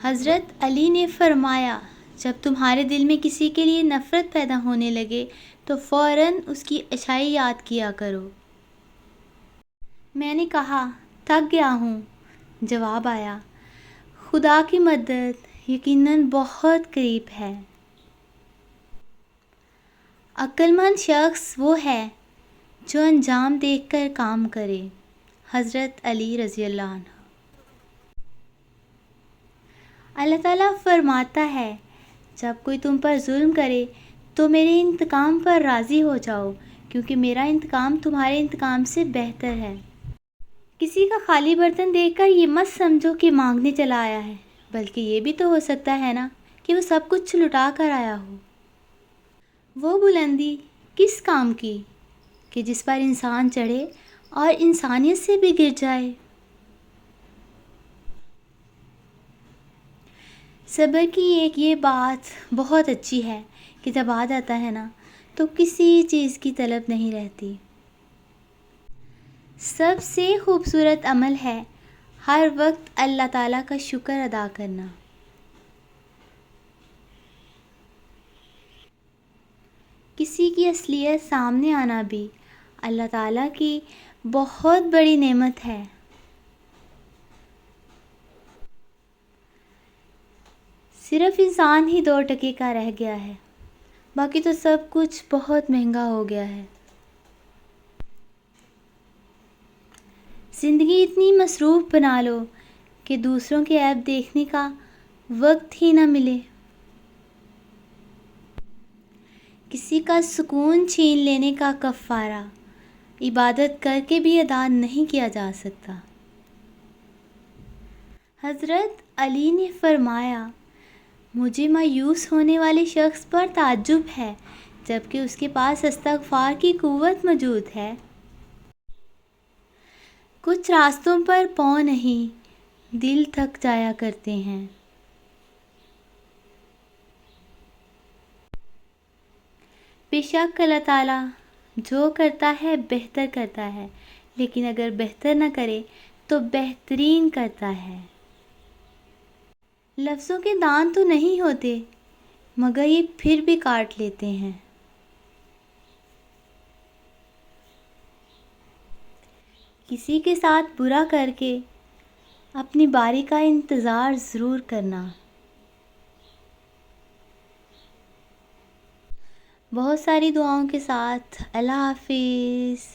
حضرت علی نے فرمایا، جب تمہارے دل میں کسی کے لیے نفرت پیدا ہونے لگے تو فوراً اس کی اچھائی یاد کیا کرو۔ میں نے کہا، تھک گیا ہوں۔ جواب آیا، خدا کی مدد یقیناً بہت قریب ہے۔ عقل مند شخص وہ ہے جو انجام دیکھ کر کام کرے۔ حضرت علی رضی اللہ عنہ۔ اللہ تعالیٰ فرماتا ہے، جب کوئی تم پر ظلم کرے تو میرے انتقام پر راضی ہو جاؤ، کیونکہ میرا انتقام تمہارے انتقام سے بہتر ہے۔ کسی کا خالی برتن دیکھ کر یہ مت سمجھو کہ مانگنے چلا آیا ہے، بلکہ یہ بھی تو ہو سکتا ہے نا کہ وہ سب کچھ لٹا کر آیا ہو۔ وہ بلندی کس کام کی کہ جس پر انسان چڑھے اور انسانیت سے بھی گر جائے۔ صبر کی ایک یہ بات بہت اچھی ہے کہ جب آ جاتا ہے نا تو کسی چیز کی طلب نہیں رہتی۔ سب سے خوبصورت عمل ہے ہر وقت اللہ تعالیٰ کا شکر ادا کرنا۔ کسی کی اصلیت سامنے آنا بھی اللہ تعالیٰ کی بہت بڑی نعمت ہے۔ صرف انسان ہی 2 ٹکے کا رہ گیا ہے، باقی تو سب کچھ بہت مہنگا ہو گیا ہے۔ زندگی اتنی مصروف بنا لو کہ دوسروں کے عیب دیکھنے کا وقت ہی نہ ملے۔ کسی کا سکون چھین لینے کا کفارہ عبادت کر کے بھی ادا نہیں کیا جا سکتا۔ حضرت علی نے فرمایا، مجھے مایوس ہونے والے شخص پر تعجب ہے جبکہ اس کے پاس استغفار کی قوت موجود ہے۔ کچھ راستوں پر پاؤں نہیں، دل تھک جایا کرتے ہیں۔ بے شک اللہ تعالیٰ جو کرتا ہے بہتر کرتا ہے، لیکن اگر بہتر نہ کرے تو بہترین کرتا ہے۔ لفظوں کے دانت تو نہیں ہوتے، مگر یہ پھر بھی کاٹ لیتے ہیں۔ کسی کے ساتھ برا کر کے اپنی باری کا انتظار ضرور کرنا۔ بہت ساری دعاؤں کے ساتھ اللہ حافظ۔